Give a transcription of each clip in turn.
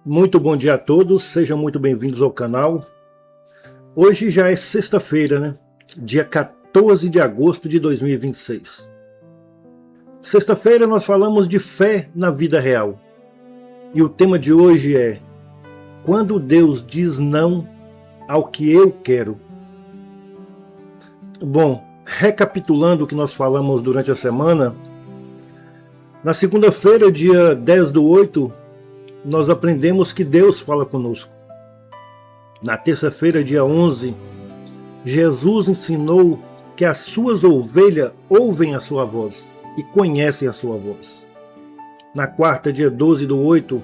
Muito bom dia a todos, sejam muito bem-vindos ao canal. Hoje já é sexta-feira, né? Dia 14 de agosto de 2026. Sexta-feira nós falamos de fé na vida real. E o tema de hoje é: quando Deus diz não ao que eu quero. Bom, recapitulando o que nós falamos durante a semana, na segunda-feira, dia 10/8, nós aprendemos que Deus fala conosco. Na terça-feira, dia 11, Jesus ensinou que as suas ovelhas ouvem a sua voz e conhecem a sua voz. Na quarta, dia 12/8,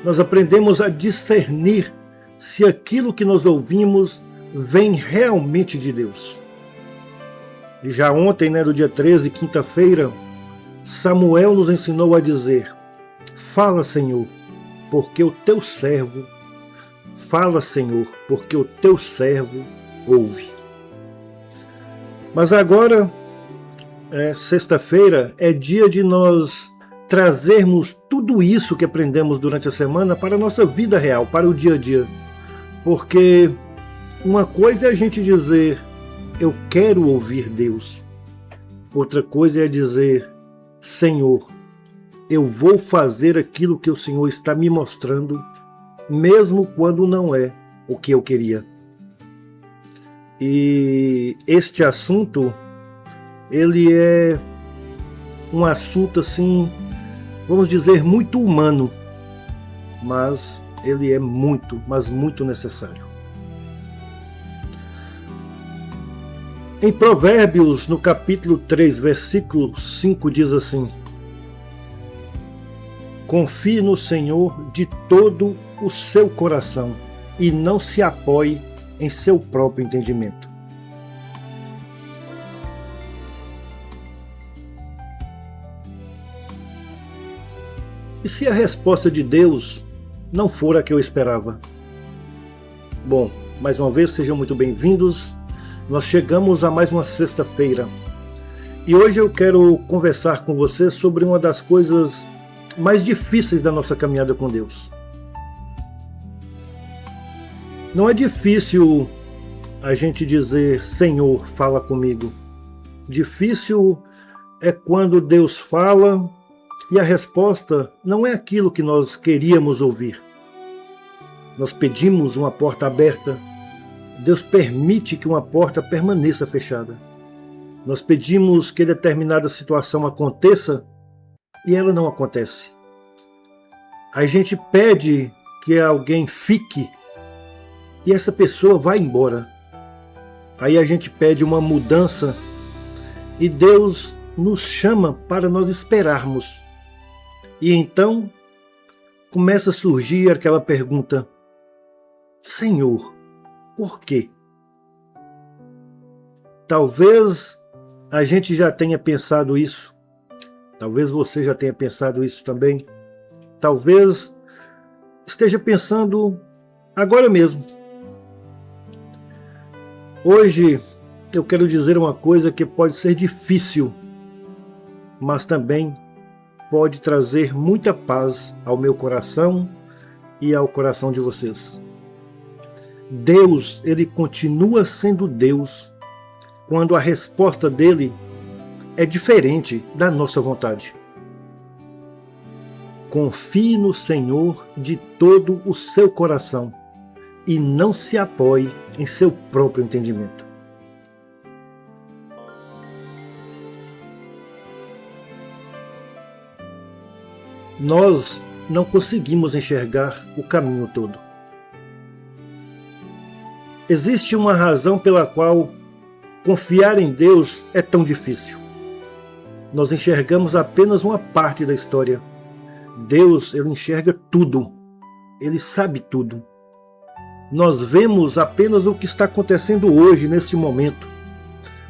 nós aprendemos a discernir se aquilo que nós ouvimos vem realmente de Deus. E já ontem, no dia 13, quinta-feira, Samuel nos ensinou a dizer: fala, Senhor, porque o teu servo, fala, Senhor, porque o teu servo ouve. Mas agora, sexta-feira, é dia de nós trazermos tudo isso que aprendemos durante a semana para a nossa vida real, para o dia a dia. Porque uma coisa é a gente dizer: eu quero ouvir Deus. Outra coisa é dizer: Senhor, eu vou fazer aquilo que o Senhor está me mostrando, mesmo quando não é o que eu queria. E este assunto, ele é um assunto assim, vamos dizer, muito humano, mas ele é muito, mas muito necessário. Em Provérbios, no capítulo 3, versículo 5, diz assim: confie no Senhor de todo o seu coração e não se apoie em seu próprio entendimento. E se a resposta de Deus não for a que eu esperava? Bom, mais uma vez, sejam muito bem-vindos. Nós chegamos a mais uma sexta-feira. E hoje eu quero conversar com você sobre uma das coisas mais difíceis da nossa caminhada com Deus. Não é difícil a gente dizer: Senhor, fala comigo. Difícil é quando Deus fala e a resposta não é aquilo que nós queríamos ouvir. Nós pedimos uma porta aberta, Deus permite que uma porta permaneça fechada. Nós pedimos que determinada situação aconteça e ela não acontece. A gente pede que alguém fique e essa pessoa vai embora. Aí a gente pede uma mudança e Deus nos chama para nós esperarmos. E então começa a surgir aquela pergunta: Senhor, por quê? Talvez a gente já tenha pensado isso. Talvez você já tenha pensado isso também. Talvez esteja pensando agora mesmo. Hoje eu quero dizer uma coisa que pode ser difícil, mas também pode trazer muita paz ao meu coração e ao coração de vocês. Deus, ele continua sendo Deus quando a resposta dele é diferente da nossa vontade. Confie no Senhor de todo o seu coração e não se apoie em seu próprio entendimento. Nós não conseguimos enxergar o caminho todo. Existe uma razão pela qual confiar em Deus é tão difícil. Nós enxergamos apenas uma parte da história. Deus, ele enxerga tudo. Ele sabe tudo. Nós vemos apenas o que está acontecendo hoje, neste momento.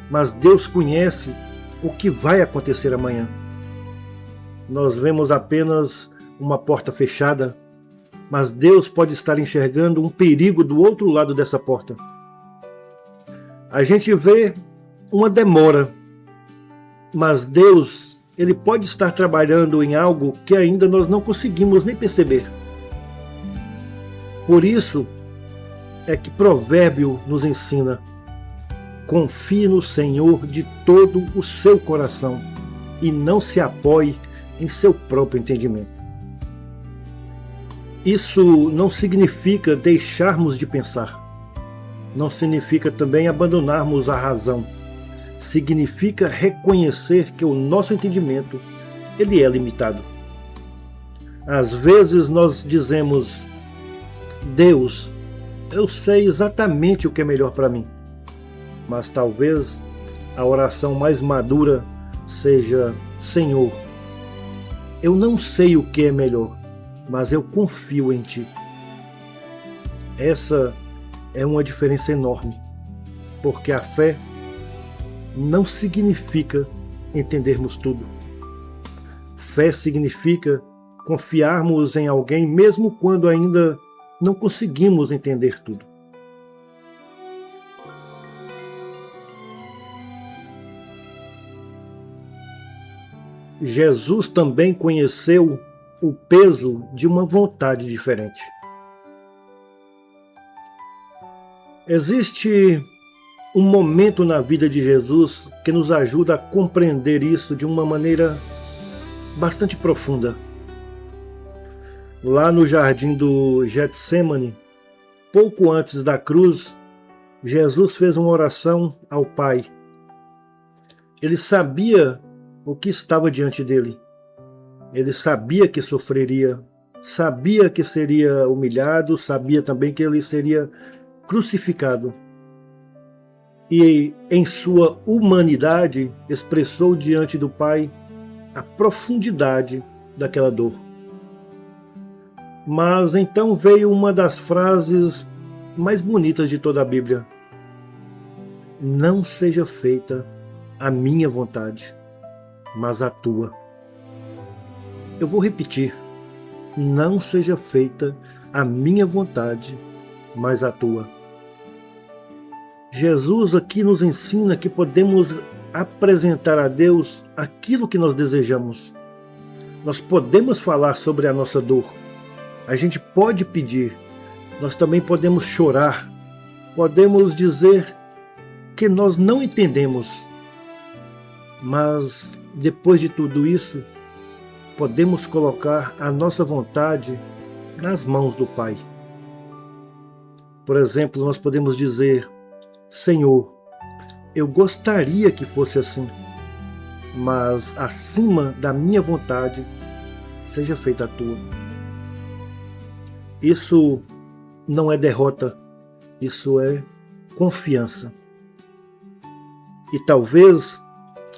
Mas Deus conhece o que vai acontecer amanhã. Nós vemos apenas uma porta fechada, mas Deus pode estar enxergando um perigo do outro lado dessa porta. A gente vê uma demora, mas Deus, ele pode estar trabalhando em algo que ainda nós não conseguimos nem perceber. Por isso é que Provérbio nos ensina: confie no Senhor de todo o seu coração e não se apoie em seu próprio entendimento. Isso não significa deixarmos de pensar. Não significa também abandonarmos a razão. Significa reconhecer que o nosso entendimento, ele é limitado. Às vezes nós dizemos: Deus, eu sei exatamente o que é melhor para mim. Mas talvez a oração mais madura seja: Senhor, eu não sei o que é melhor, mas eu confio em Ti. Essa é uma diferença enorme, porque a fé não significa entendermos tudo. Fé significa confiarmos em alguém mesmo quando ainda não conseguimos entender tudo. Jesus também conheceu o peso de uma vontade diferente. Existe um momento na vida de Jesus que nos ajuda a compreender isso de uma maneira bastante profunda. Lá no jardim do Getsêmani, pouco antes da cruz, Jesus fez uma oração ao Pai. Ele sabia o que estava diante dele. Ele sabia que sofreria, sabia que seria humilhado, sabia também que ele seria crucificado. E em sua humanidade expressou diante do Pai a profundidade daquela dor. Mas então veio uma das frases mais bonitas de toda a Bíblia: não seja feita a minha vontade, mas a tua. Eu vou repetir: não seja feita a minha vontade, mas a tua. Jesus aqui nos ensina que podemos apresentar a Deus aquilo que nós desejamos. Nós podemos falar sobre a nossa dor. A gente pode pedir. Nós também podemos chorar. Podemos dizer que nós não entendemos. Mas, depois de tudo isso, podemos colocar a nossa vontade nas mãos do Pai. Por exemplo, nós podemos dizer: Senhor, eu gostaria que fosse assim, mas acima da minha vontade, seja feita a tua. Isso não é derrota, isso é confiança. E talvez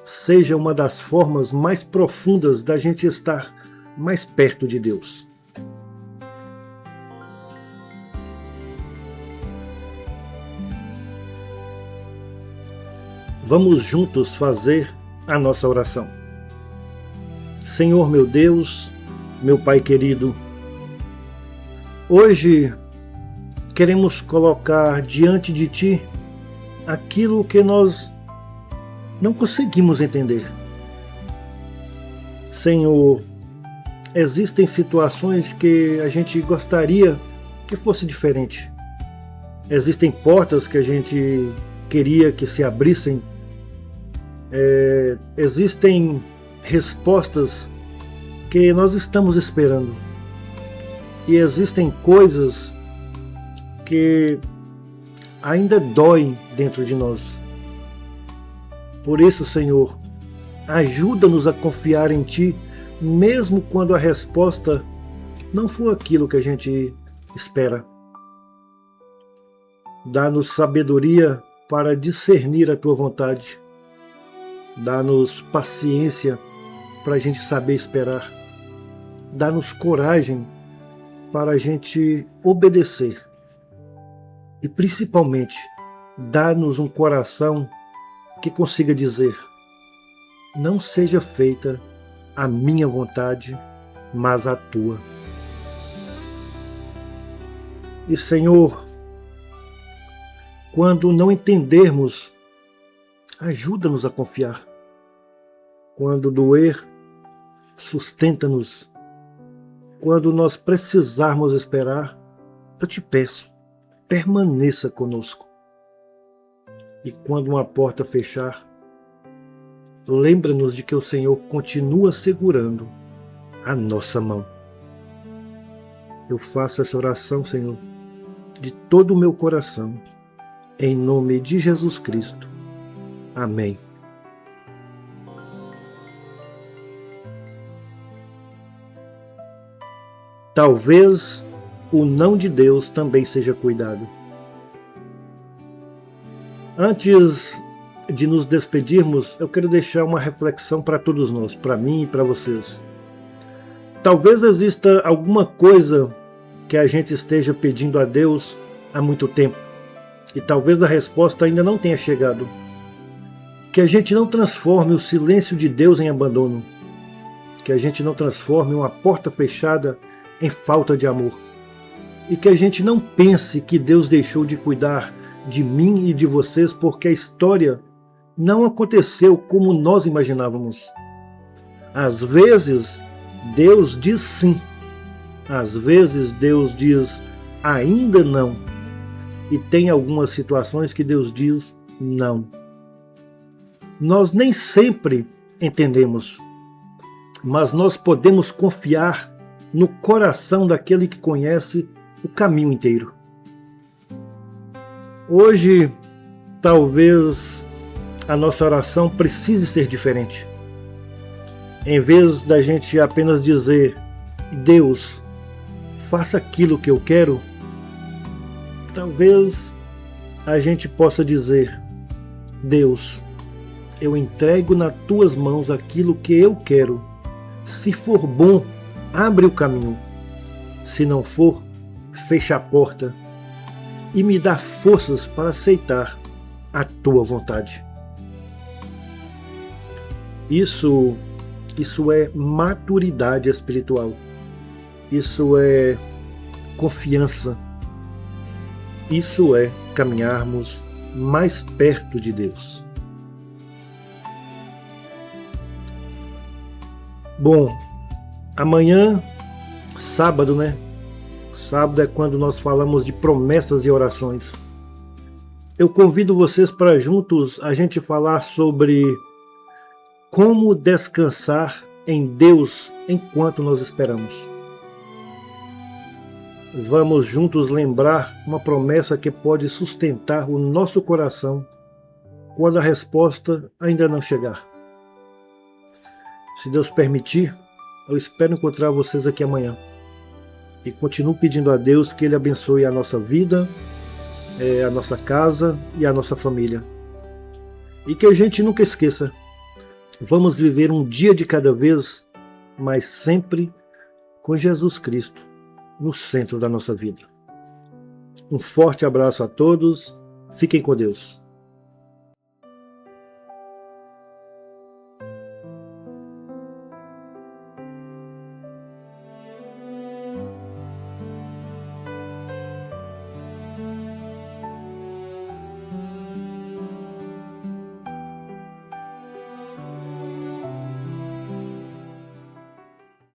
seja uma das formas mais profundas da gente estar mais perto de Deus. Vamos juntos fazer a nossa oração. Senhor meu Deus, meu Pai querido, hoje queremos colocar diante de Ti aquilo que nós não conseguimos entender. Senhor, existem situações que a gente gostaria que fosse diferente. Existem portas que a gente queria que se abrissem. Existem respostas que nós estamos esperando. E existem coisas que ainda doem dentro de nós. Por isso, Senhor, ajuda-nos a confiar em Ti, mesmo quando a resposta não for aquilo que a gente espera. Dá-nos sabedoria para discernir a Tua vontade. Dá-nos paciência para a gente saber esperar. Dá-nos coragem para a gente obedecer. E principalmente, dá-nos um coração que consiga dizer: não seja feita a minha vontade, mas a tua. E Senhor, quando não entendermos, ajuda-nos a confiar. Quando doer, sustenta-nos. Quando nós precisarmos esperar, eu te peço, permaneça conosco. E quando uma porta fechar, lembra-nos de que o Senhor continua segurando a nossa mão. Eu faço essa oração, Senhor, de todo o meu coração, em nome de Jesus Cristo. Amém. Talvez o não de Deus também seja cuidado. Antes de nos despedirmos, eu quero deixar uma reflexão para todos nós, para mim e para vocês. Talvez exista alguma coisa que a gente esteja pedindo a Deus há muito tempo e talvez a resposta ainda não tenha chegado. Que a gente não transforme o silêncio de Deus em abandono. Que a gente não transforme uma porta fechada em falta de amor. E que a gente não pense que Deus deixou de cuidar de mim e de vocês porque a história não aconteceu como nós imaginávamos. Às vezes, Deus diz sim. Às vezes, Deus diz ainda não. E tem algumas situações que Deus diz não. Nós nem sempre entendemos, mas nós podemos confiar no coração daquele que conhece o caminho inteiro. Hoje, talvez a nossa oração precise ser diferente. Em vez da gente apenas dizer, Deus, faça aquilo que eu quero, talvez a gente possa dizer, Deus, eu entrego nas tuas mãos aquilo que eu quero. Se for bom, abre o caminho. Se não for, fecha a porta e me dá forças para aceitar a tua vontade. Isso é maturidade espiritual. Isso é confiança. Isso é caminharmos mais perto de Deus. Bom, amanhã, sábado, né? Sábado é quando nós falamos de promessas e orações. Eu convido vocês para juntos a gente falar sobre como descansar em Deus enquanto nós esperamos. Vamos juntos lembrar uma promessa que pode sustentar o nosso coração quando a resposta ainda não chegar. Se Deus permitir, eu espero encontrar vocês aqui amanhã. E continuo pedindo a Deus que Ele abençoe a nossa vida, a nossa casa e a nossa família. E que a gente nunca esqueça, vamos viver um dia de cada vez, mas sempre com Jesus Cristo no centro da nossa vida. Um forte abraço a todos, fiquem com Deus.